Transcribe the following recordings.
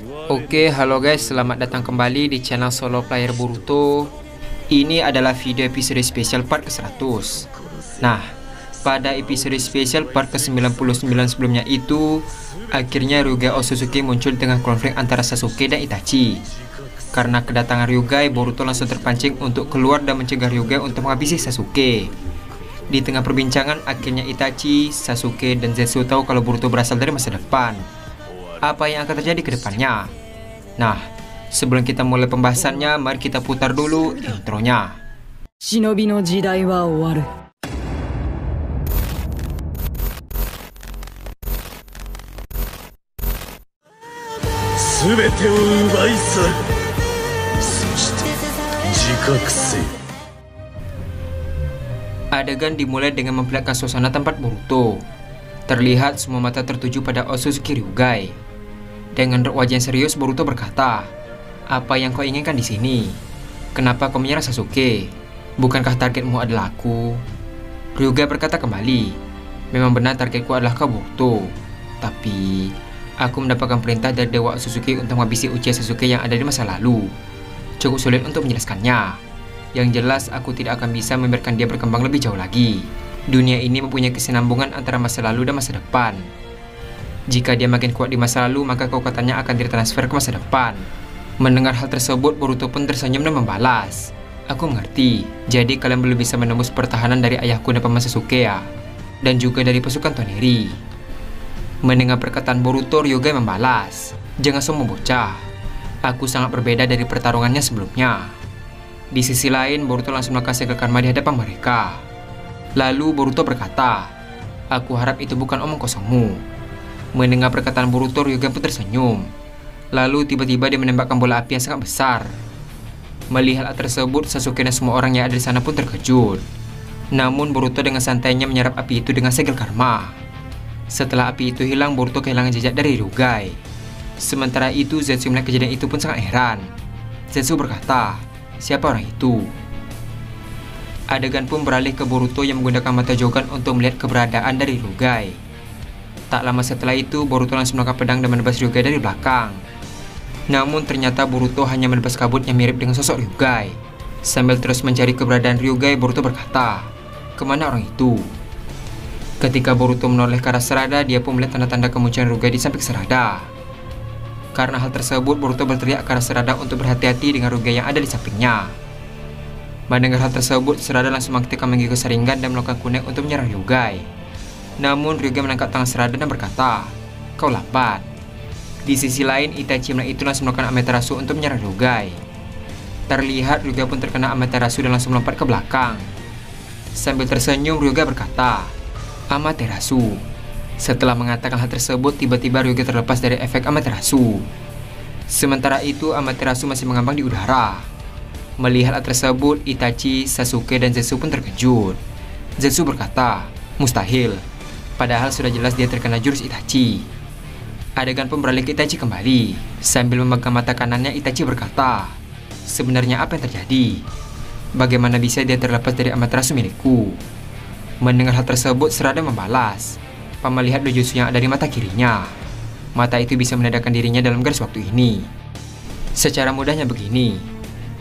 Oke, halo guys, selamat datang kembali di channel Solo Player Boruto. Ini adalah video episode spesial part ke-100. Nah, pada episode spesial part ke-99 sebelumnya itu, akhirnya Ryuga Otsutsuki muncul di tengah konflik antara Sasuke dan Itachi. Karena kedatangan Ryuga, Boruto langsung terpancing untuk keluar dan mencegah Ryuga untuk menghabisi Sasuke. Di tengah perbincangan, akhirnya Itachi, Sasuke, dan Zetsu tahu kalau Boruto berasal dari masa depan. Apa yang akan terjadi ke depannya? Nah, sebelum kita mulai pembahasannya, mari kita putar dulu intronya. Shinobi no jidai wa owaru. Subete o ubai saru. Soshite jikaku sei. Adegan dimulai dengan memperlihatkan suasana tempat Boruto. Terlihat semua mata tertuju pada Otsutsuki Ryuga. Dengan wajah yang serius, Boruto berkata, "Apa yang kau inginkan di sini? Kenapa kau menyerang Sasuke? Bukankah targetmu adalah aku?" Ryuga berkata kembali, "Memang benar targetku adalah kau, Boruto. Tapi, aku mendapatkan perintah dari Dewa Otsutsuki untuk menghabisi Uchiha Sasuke yang ada di masa lalu. Cukup sulit untuk menjelaskannya. Yang jelas, aku tidak akan bisa membiarkan dia berkembang lebih jauh lagi. Dunia ini mempunyai kesinambungan antara masa lalu dan masa depan. Jika dia makin kuat di masa lalu, maka kekuatannya akan ditransfer ke masa depan." Mendengar hal tersebut, Boruto pun tersenyum dan membalas, "Aku mengerti. Jadi kalian belum bisa menembus pertahanan dari ayahku dan paman Sasuke ya? Dan juga dari pasukan Toneri." Mendengar perkataan Boruto, Ryuga membalas, "Jangan sombong bocah. Aku sangat berbeda dari pertarungannya sebelumnya." Di sisi lain, Boruto langsung melakukan segel karma di hadapan mereka. Lalu Boruto berkata, "Aku harap itu bukan omong kosongmu." Mendengar perkataan Boruto, Ryuga pun tersenyum. Lalu tiba-tiba dia menembakkan bola api yang sangat besar. Melihat hal tersebut, Sasuke dan semua orang yang ada di sana pun terkejut. Namun Boruto dengan santainya menyerap api itu dengan segel karma. Setelah api itu hilang, Boruto kehilangan jejak dari Ryuga. Sementara itu, Zetsu melihat kejadian itu pun sangat heran. Zetsu berkata, "Siapa orang itu?" Adegan pun beralih ke Boruto yang menggunakan mata Jogan untuk melihat keberadaan dari Ryuga. Tak lama setelah itu, Boruto langsung mengangkat pedang dan menebas Ryuga dari belakang. Namun ternyata Boruto hanya menebas kabut yang mirip dengan sosok Ryuga. Sambil terus mencari keberadaan Ryuga, Boruto berkata, "Kemana orang itu?" Ketika Boruto menoleh ke arah Sarada, dia pun melihat tanda-tanda kemunculan Ryuga di samping Sarada. Karena hal tersebut, Boruto berteriak ke arah Sarada untuk berhati-hati dengan Ryuga yang ada di sampingnya. Mendengar hal tersebut, Sarada langsung mengaktifkan Mangekyou Sharingan dan melakukan kunai untuk menyerang Ryuga. Namun Ryuga menangkap tangan Sarada dan berkata, "Kau lambat." Di sisi lain, Itachi melihat itu langsung melakukan Amaterasu untuk menyerang Ryuga. Terlihat Ryuga pun terkena Amaterasu dan langsung melompat ke belakang. Sambil tersenyum, Ryuga berkata, "Amaterasu." Setelah mengatakan hal tersebut, tiba-tiba Ryuga terlepas dari efek Amaterasu. Sementara itu, Amaterasu masih mengambang di udara. Melihat hal tersebut, Itachi, Sasuke, dan Zetsu pun terkejut. Zetsu berkata, "Mustahil. Padahal sudah jelas dia terkena jurus Itachi." Adegan pun beralih ke Itachi kembali. Sambil memegang mata kanannya, Itachi berkata, "Sebenarnya apa yang terjadi? Bagaimana bisa dia terlepas dari Amaterasu milikku?" Mendengar hal tersebut, Sarada membalas, "Paman lihat dojutsu yang ada di mata kirinya. Mata itu bisa menandakan dirinya dalam garis waktu ini. Secara mudahnya begini,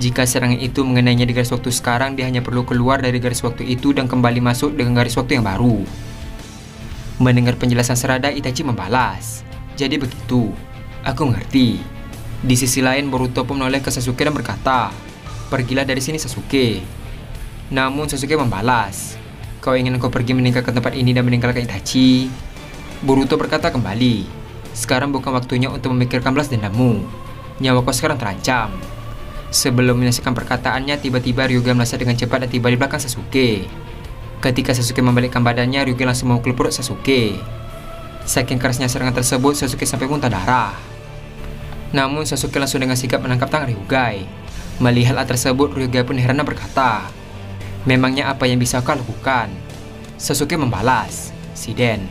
jika serangan itu mengenainya di garis waktu sekarang, dia hanya perlu keluar dari garis waktu itu dan kembali masuk dengan garis waktu yang baru." Mendengar penjelasan Sarada, Itachi membalas, "Jadi begitu, aku mengerti." Di sisi lain, Boruto pun menoleh ke Sasuke dan berkata, "Pergilah dari sini, Sasuke." Namun Sasuke membalas, "Kau ingin aku pergi meninggalkan tempat ini dan meninggalkan Itachi?" Boruto berkata kembali, "Sekarang bukan waktunya untuk memikirkan balas dendammu. Nyawa kau sekarang terancam." Sebelum menyelesaikan perkataannya, tiba-tiba Ryuga melesat dengan cepat dan tiba di belakang Sasuke. Ketika Sasuke membalikkan badannya, Ryuga langsung memukul perut Sasuke. Saking kerasnya serangan tersebut, Sasuke sampai muntah darah. Namun Sasuke langsung dengan sigap menangkap tangan Ryuga. Melihat hal tersebut, Ryuga pun heran dan berkata, "Memangnya apa yang bisa kau lakukan?" Sasuke membalas, "Shiden."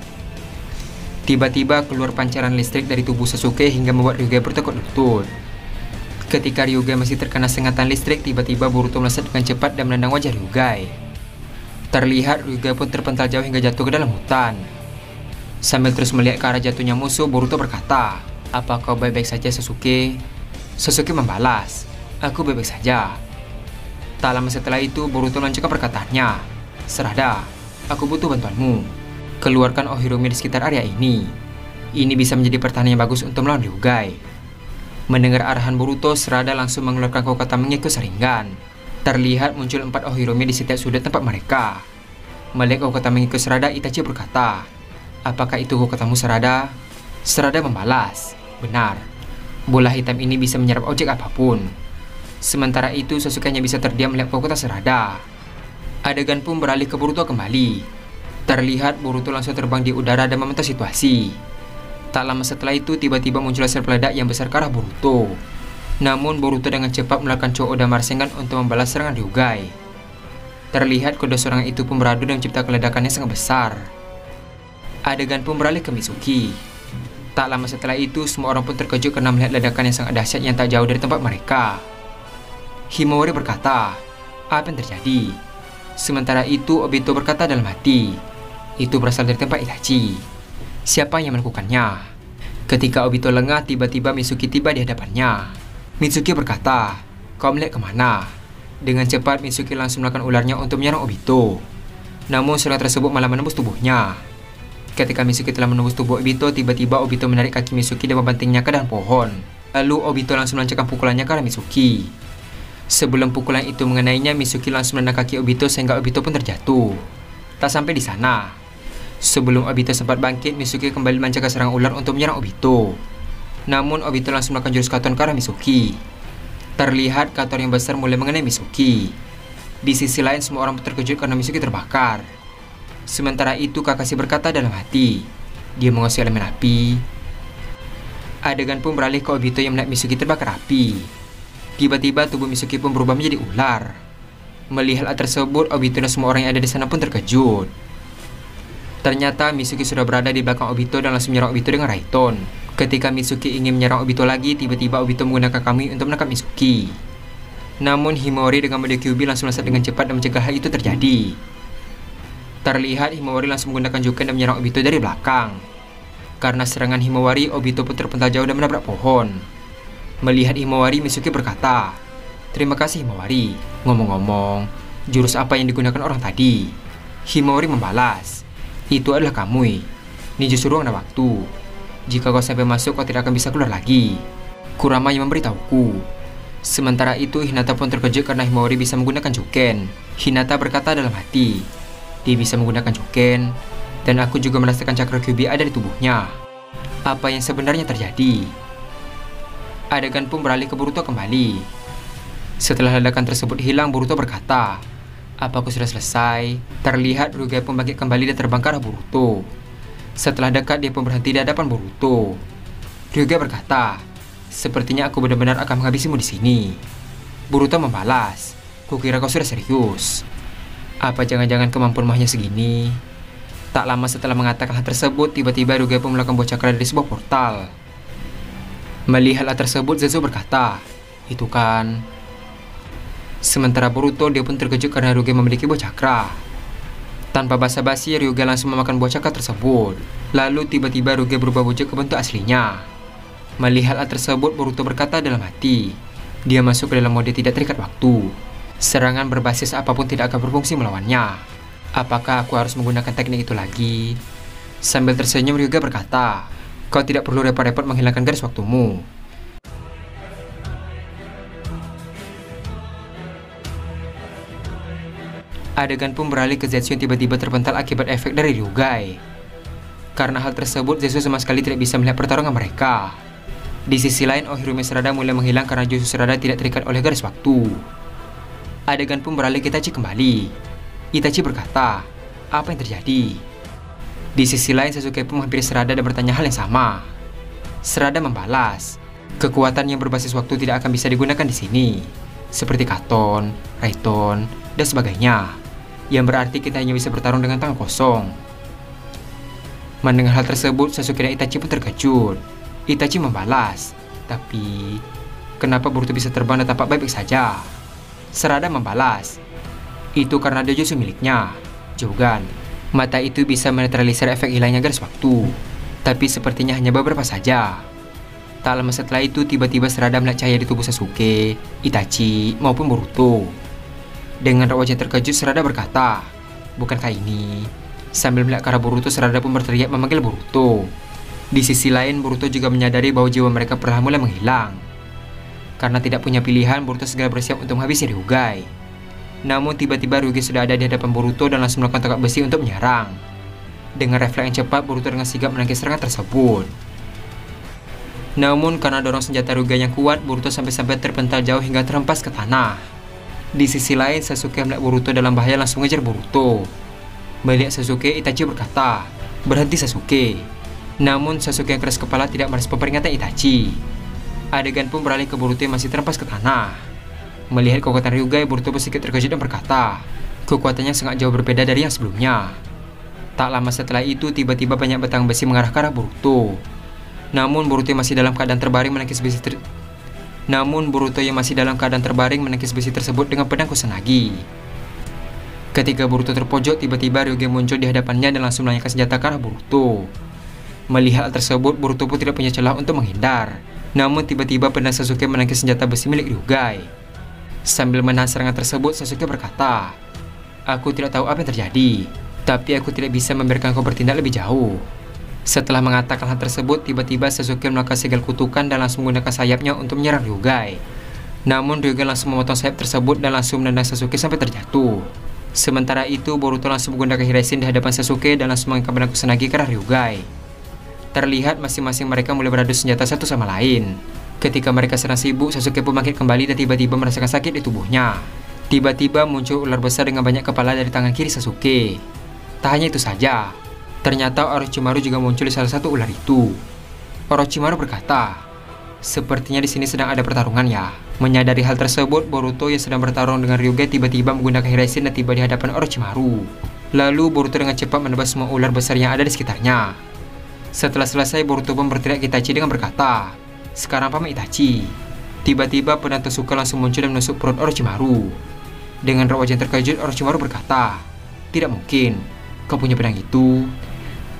Tiba-tiba keluar pancaran listrik dari tubuh Sasuke hingga membuat Ryuga bertekuk lutut. Ketika Ryuga masih terkena sengatan listrik, tiba-tiba Boruto melesat dengan cepat dan menendang wajah Ryuga. Terlihat Ryuga pun terpental jauh hingga jatuh ke dalam hutan. Sambil terus melihat ke arah jatuhnya musuh, Boruto berkata, Apa kau baik-baik saja, Sasuke? Sasuke membalas, aku baik-baik saja. Tak lama setelah itu, Boruto melanjutkan perkataannya. Sarada, aku butuh bantuanmu. Keluarkan Ohiromi di sekitar area ini. Ini bisa menjadi pertahanan yang bagus untuk melawan Ryugai. Mendengar arahan Boruto, Sarada langsung mengeluarkan kata mengikut Sharingan. Terlihat muncul 4 Ohiromi di setiap sudut tempat mereka. Melihat kata mengikut Sarada, Itachi berkata, apakah itu katamu, Sarada? Sarada membalas, benar. Bola hitam ini bisa menyerap objek apapun. Sementara itu, Sasuke hanya bisa terdiam melihat kata Sarada. Adegan pun beralih ke Boruto kembali. Terlihat Boruto langsung terbang di udara dan memantau situasi. Tak lama setelah itu, tiba-tiba muncul laser peledak yang besar ke arah Boruto. Namun Boruto dengan cepat melakukan Chō-Oda Rasengan untuk membalas serangan Ryugai. Terlihat kedua serangan itu pun beradu dan menciptakan ledakan yang sangat besar. Adegan pun beralih ke Mitsuki. Tak lama setelah itu, semua orang pun terkejut karena melihat ledakan yang sangat dahsyat yang tak jauh dari tempat mereka. Himawari berkata, apa yang terjadi? Sementara itu, Obito berkata dalam hati, itu berasal dari tempat Itachi. Siapa yang melakukannya? Ketika Obito lengah, tiba-tiba Mitsuki tiba di hadapannya. Mitsuki berkata, kau melihat kemana? Dengan cepat, Mitsuki langsung melakukan ularnya untuk menyerang Obito. Namun serangan tersebut malah menembus tubuhnya. Ketika Mitsuki telah menembus tubuh Obito, tiba-tiba Obito menarik kaki Mitsuki dan membantingnya ke dahan pohon. Lalu Obito langsung melancarkan pukulannya ke arah Mitsuki. Sebelum pukulan itu mengenainya, Mitsuki langsung menendang kaki Obito sehingga Obito pun terjatuh. Tak sampai di sana. Sebelum Obito sempat bangkit, Mitsuki kembali melancarkan serangan ular untuk menyerang Obito. Namun Obito langsung melakukan jurus Katon ke arah Mitsuki. Terlihat Katon yang besar mulai mengenai Mitsuki. Di sisi lain, semua orang terkejut karena Mitsuki terbakar. Sementara itu, Kakashi berkata dalam hati, dia menguasai elemen api. Adegan pun beralih ke Obito yang melihat Mitsuki terbakar api. Tiba-tiba tubuh Mitsuki pun berubah menjadi ular. Melihat hal tersebut, Obito dan semua orang yang ada di sana pun terkejut. Ternyata Mitsuki sudah berada di belakang Obito dan langsung menyerang Obito dengan Raiton. Ketika Mitsuki ingin menyerang Obito lagi, tiba-tiba Obito menggunakan Kami untuk menangkap Mitsuki. Namun Himawari dengan mode Kyuubi langsung melesat dengan cepat dan mencegah hal itu terjadi. Terlihat Himawari langsung menggunakan Juken dan menyerang Obito dari belakang. Karena serangan Himawari, Obito pun terpental jauh dan menabrak pohon. Melihat Himawari, Mitsuki berkata, terima kasih Himawari. Ngomong-ngomong, jurus apa yang digunakan orang tadi? Himawari membalas, itu adalah Kamui. Ninjutsu ruang dan waktu. Jika kau sampai masuk, kau tidak akan bisa keluar lagi. Kurama yang memberitahuku. Sementara itu, Hinata pun terkejut karena Himawari bisa menggunakan Juken. Hinata berkata dalam hati, dia bisa menggunakan Juken, dan aku juga merasakan cakra Kyuubi ada di tubuhnya. Apa yang sebenarnya terjadi? Adegan pun beralih ke Boruto kembali. Setelah ledakan tersebut hilang, Boruto berkata, apa aku sudah selesai? Terlihat Ryugai pun bangkit kembali dan terbang ke arah Boruto. Setelah dekat, dia pun berhenti di hadapan Boruto. Ryugai berkata, sepertinya aku benar-benar akan menghabisimu di sini. Boruto membalas, kukira kau sudah serius. Apa jangan-jangan kemampuanmu hanya segini? Tak lama setelah mengatakan hal tersebut, tiba-tiba Ryugai pun melakukan buah cakra dari sebuah portal. Melihat hal tersebut, Zetsu berkata, itu kan. Sementara Boruto, dia pun terkejut karena Ryugai memiliki buah cakra. Tanpa basa-basi, Ryugai langsung memakan buah cakra tersebut. Lalu tiba-tiba Ryugai berubah wujud ke bentuk aslinya. Melihat hal tersebut, Boruto berkata dalam hati, dia masuk ke dalam mode tidak terikat waktu. Serangan berbasis apapun tidak akan berfungsi melawannya. Apakah aku harus menggunakan teknik itu lagi? Sambil tersenyum, Ryugai berkata, kau tidak perlu repot-repot menghilangkan garis waktumu. Adegan pun beralih ke Zetsu yang tiba-tiba terpental akibat efek dari Ryugai. Karena hal tersebut, Zetsu sama sekali tidak bisa melihat pertarungan mereka. Di sisi lain, Ohiromi Sarada mulai menghilang karena Jutsu Sarada tidak terikat oleh garis waktu. Adegan pun beralih ke Itachi kembali. Itachi berkata, apa yang terjadi? Di sisi lain, Sasuke pun menghampiri Sarada dan bertanya hal yang sama. Sarada membalas, kekuatan yang berbasis waktu tidak akan bisa digunakan di sini, seperti Katon, Raiton, dan sebagainya. Yang berarti kita hanya bisa bertarung dengan tangan kosong. Mendengar hal tersebut, Sasuke dan Itachi pun terkejut. Itachi membalas, tapi kenapa Boruto bisa terbang dan tampak baik-baik saja? Sarada membalas, itu karena dojutsu miliknya, Jogan. Mata itu bisa menetralisir efek hilangnya garis waktu, tapi sepertinya hanya beberapa saja. Tak lama setelah itu, tiba-tiba serada melihat cahaya di tubuh Sasuke, Itachi, maupun Boruto. Dengan wajah terkejut, serada berkata, "Bukankah ini?" Sambil melihat ke arah Boruto, serada pun berteriak memanggil Boruto. Di sisi lain, Boruto juga menyadari bahwa jiwa mereka perlahan mulai menghilang. Karena tidak punya pilihan, Boruto segera bersiap untuk menghabisi Ryugai. Namun tiba-tiba Ryugai sudah ada di hadapan Boruto dan langsung melakukan tongkat besi untuk menyerang. Dengan refleks yang cepat, Boruto dengan sigap menangkis serangan tersebut. Namun karena dorong senjata Ryugai yang kuat, Boruto sampai-sampai terpental jauh hingga terhempas ke tanah. Di sisi lain, Sasuke melihat Boruto dalam bahaya langsung mengejar Boruto. Melihat Sasuke, Itachi berkata, "Berhenti Sasuke." Namun Sasuke yang keras kepala tidak merespon peringatan Itachi. Adegan pun beralih ke Boruto yang masih terhempas ke tanah. Melihat kekuatan Ryugai, Boruto pun sedikit terkejut dan berkata, kekuatannya sangat jauh berbeda dari yang sebelumnya. Tak lama setelah itu, tiba-tiba banyak batang besi mengarah ke arah Boruto. Namun Boruto yang masih dalam keadaan terbaring menangkis besi tersebut dengan pedang Kusanagi. Ketika Boruto terpojok, tiba-tiba Ryugai muncul di hadapannya dan langsung melayangkan senjata ke arah Boruto. Melihat hal tersebut, Boruto pun tidak punya celah untuk menghindar. Namun tiba-tiba pedang Sasuke menangkis senjata besi milik Ryugai. Sambil menahan serangan tersebut, Sasuke berkata, "Aku tidak tahu apa yang terjadi, tapi aku tidak bisa membiarkan kau bertindak lebih jauh." Setelah mengatakan hal tersebut, tiba-tiba Sasuke melakukan segel kutukan dan langsung menggunakan sayapnya untuk menyerang Ryugai. Namun Ryugai langsung memotong sayap tersebut dan langsung menendang Sasuke sampai terjatuh. Sementara itu, Boruto langsung menggunakan Hiraishin di hadapan Sasuke dan langsung mengangkat pedang Kusanagi ke arah Ryugai. Terlihat masing-masing mereka mulai beradu senjata satu sama lain. Ketika mereka sedang sibuk, Sasuke pun bangkit kembali dan tiba-tiba merasakan sakit di tubuhnya. Tiba-tiba muncul ular besar dengan banyak kepala dari tangan kiri Sasuke. Tak hanya itu saja, ternyata Orochimaru juga muncul di salah satu ular itu. Orochimaru berkata, "Sepertinya di sini sedang ada pertarungan ya." Menyadari hal tersebut, Boruto yang sedang bertarung dengan Ryugai tiba-tiba menggunakan Hiraishin dan tiba di hadapan Orochimaru. Lalu Boruto dengan cepat menebas semua ular besar yang ada di sekitarnya. Setelah selesai, Boruto pun berteriak ke Itachi dengan berkata, "Sekarang pamit Itachi." Tiba-tiba pedang Tezuka langsung muncul dan menusuk perut Orochimaru. Dengan wajah terkejut, Orochimaru berkata, "Tidak mungkin, kau punya pedang itu."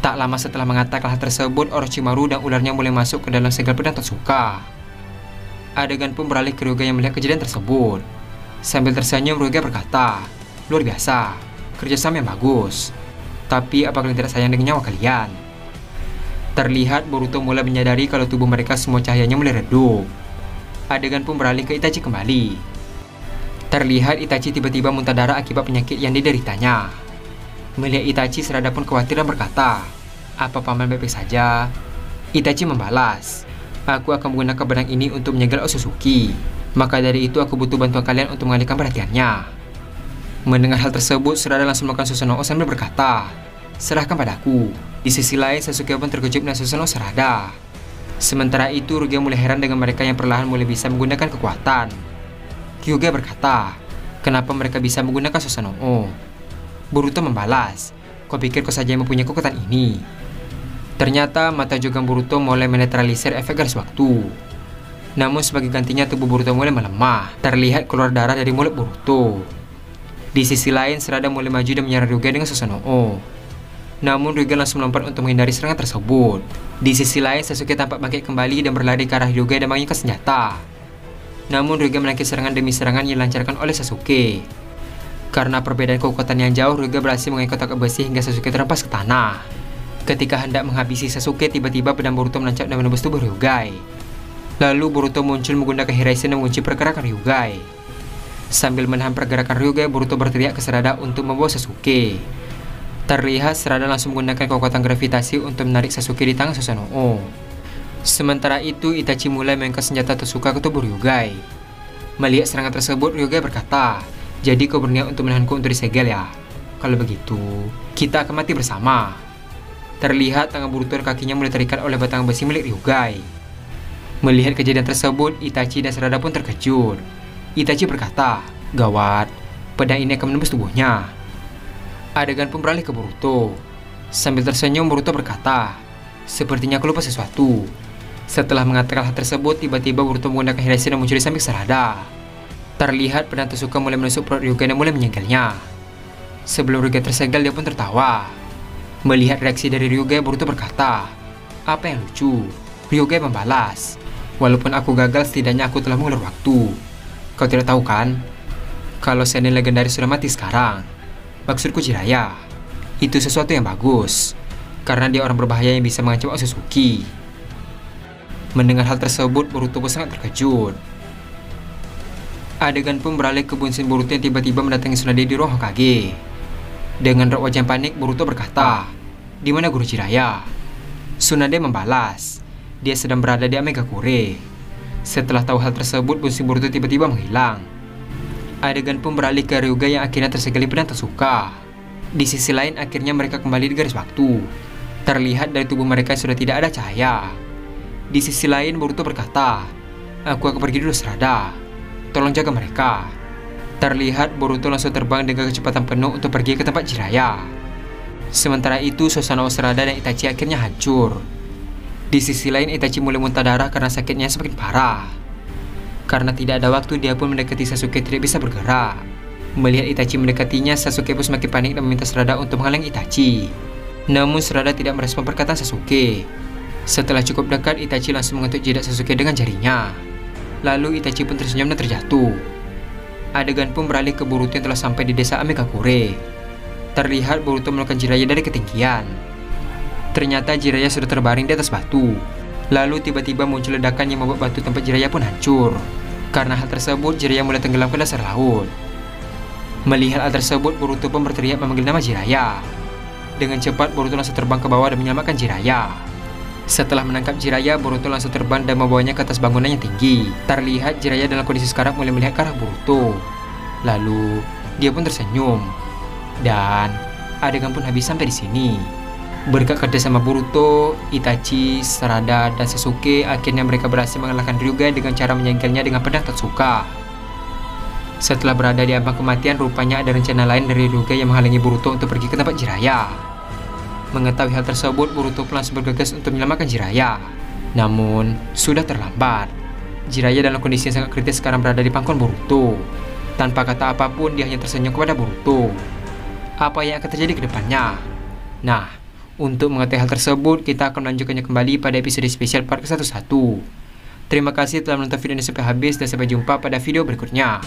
Tak lama setelah mengatakan hal tersebut, Orochimaru dan ularnya mulai masuk ke dalam segel pedang Tezuka. Adegan pun beralih ke Ryugai yang melihat kejadian tersebut. Sambil tersenyum, Ryugai berkata, "Luar biasa, kerjasama yang bagus. Tapi apa kalian tidak sayang dengan nyawa kalian?" Terlihat Boruto mulai menyadari kalau tubuh mereka semua cahayanya mulai redup. Adegan pun beralih ke Itachi kembali. Terlihat Itachi tiba-tiba muntah darah akibat penyakit yang dideritanya. Melihat Itachi, serada pun khawatir dan berkata, "Apa paman baik-baik saja?" Itachi membalas, "Aku akan menggunakan pedang ini untuk menyegel Otsutsuki. Maka dari itu aku butuh bantuan kalian untuk mengalihkan perhatiannya." Mendengar hal tersebut, serada langsung melakukan Susanoo sambil berkata, "Serahkan padaku." Di sisi lain, Sasuke pun terkejut dengan Susanoo serada. Sementara itu, Ryugai mulai heran dengan mereka yang perlahan mulai bisa menggunakan kekuatan. Ryugai berkata, "Kenapa mereka bisa menggunakan Susanoo?" Boruto membalas, "Kau pikir kau saja yang mempunyai kekuatan ini?" Ternyata mata Jogan Boruto mulai menetralisir efek garis waktu. Namun sebagai gantinya tubuh Boruto mulai melemah. Terlihat keluar darah dari mulut Boruto. Di sisi lain, serada mulai maju dan menyerang Ryugai dengan Susanoo. Namun Ryugai langsung melompat untuk menghindari serangan tersebut. Di sisi lain, Sasuke tampak bangkit kembali dan berlari ke arah Ryugai dan mengangkat senjata. Namun Ryugai menangkis serangan demi serangan yang dilancarkan oleh Sasuke. Karena perbedaan kekuatan yang jauh, Ryugai berhasil mengangkat tongkat besi hingga Sasuke terhempas ke tanah. Ketika hendak menghabisi Sasuke, tiba-tiba pedang Boruto menancap dan menembus tubuh Ryugai. Lalu Boruto muncul menggunakan Hiraishin dan mengunci pergerakan Ryugai. Sambil menahan pergerakan Ryugai, Boruto berteriak ke Serada untuk membawa Sasuke. Terlihat Serada langsung menggunakan kekuatan gravitasi untuk menarik Sasuke di tangan Susanoo. Sementara itu, Itachi mulai mengangkat senjata Tezuka ke tubuh Ryugai. Melihat serangan tersebut, Ryugai berkata, "Jadi kau berniat untuk menahanku untuk disegel ya? Kalau begitu, kita akan mati bersama." Terlihat tangan Boruto dan kakinya mulai terikat oleh batang besi milik Ryugai. Melihat kejadian tersebut, Itachi dan Serada pun terkejut. Itachi berkata, "Gawat, pedang ini akan menembus tubuhnya." Adegan pun beralih ke Boruto. Sambil tersenyum, Boruto berkata, "Sepertinya aku lupa sesuatu." Setelah mengatakan hal tersebut, tiba-tiba Boruto menggunakan Hiraishin dan muncul di samping Serada. Terlihat pedang Tezuka mulai menusuk perut Ryugai dan mulai menyegelnya. Sebelum Ryugai tersegel, dia pun tertawa. Melihat reaksi dari Ryugai, Boruto berkata, "Apa yang lucu?" Ryugai membalas, Walaupun aku gagal, setidaknya aku telah mengulur waktu. Kau tidak tahu kan? Kalau Senin legendaris sudah mati sekarang. Maksudku Jiraiya. Itu sesuatu yang bagus. Karena dia orang berbahaya yang bisa mengancam Otsutsuki. Mendengar hal tersebut, Boruto pun sangat terkejut. Adegan pun beralih ke Bunsin Boruto yang tiba-tiba mendatangi Tsunade di ruang Hokage. Dengan raut wajah panik, Boruto berkata, "Di mana Guru Jiraiya?" Tsunade membalas, "Dia sedang berada di Amegakure." Setelah tahu hal tersebut, Bunsin Boruto tiba-tiba menghilang. Adegan pun beralih ke Ryuga yang akhirnya tersegel di pedang Tezuka. Di sisi lain, akhirnya mereka kembali di garis waktu. Terlihat dari tubuh mereka sudah tidak ada cahaya. Di sisi lain, Boruto berkata, "Aku akan pergi dulu, Sarada. Tolong jaga mereka." Terlihat Boruto langsung terbang dengan kecepatan penuh untuk pergi ke tempat Jiraiya. Sementara itu, suasana Sarada dan Itachi akhirnya hancur. Di sisi lain, Itachi mulai muntah darah karena sakitnya semakin parah. Karena tidak ada waktu, dia pun mendekati Sasuke tidak bisa bergerak. Melihat Itachi mendekatinya, Sasuke pun semakin panik dan meminta Sarada untuk menghalangi Itachi. Namun Sarada tidak merespon perkataan Sasuke. Setelah cukup dekat, Itachi langsung mengetuk jidat Sasuke dengan jarinya. Lalu Itachi pun tersenyum dan terjatuh. Adegan pun beralih ke Boruto yang telah sampai di desa Amegakure. Terlihat Boruto melakukan Jiraiya dari ketinggian. Ternyata Jiraiya sudah terbaring di atas batu. Lalu tiba-tiba muncul ledakan yang membuat batu tempat Jiraiya pun hancur. Karena hal tersebut, Jiraiya mulai tenggelam ke dasar laut. Melihat hal tersebut, Boruto pun berteriak memanggil nama Jiraiya. Dengan cepat, Boruto langsung terbang ke bawah dan menyelamatkan Jiraiya. Setelah menangkap Jiraiya, Boruto langsung terbang dan membawanya ke atas bangunan yang tinggi. Terlihat Jiraiya dalam kondisi sekarat mulai melihat ke arah Boruto. Lalu, dia pun tersenyum. Dan adegan pun habis sampai di sini. Berkat kerjasama Boruto, Itachi, Sarada, dan Sasuke, akhirnya mereka berhasil mengalahkan Ryuga dengan cara menyingkirnya dengan pedang Tezuka. Setelah berada di ambang kematian, rupanya ada rencana lain dari Ryuga yang menghalangi Boruto untuk pergi ke tempat Jiraiya. Mengetahui hal tersebut, Boruto pun langsung bergegas untuk menyelamatkan Jiraiya. Namun, sudah terlambat. Jiraiya dalam kondisi yang sangat kritis sekarang berada di pangkuan Boruto. Tanpa kata apapun, dia hanya tersenyum kepada Boruto. Apa yang akan terjadi ke depannya? Nah, untuk mengetahui hal tersebut, kita akan melanjutkannya kembali pada episode spesial part ke-11. Terima kasih telah menonton video ini sampai habis dan sampai jumpa pada video berikutnya.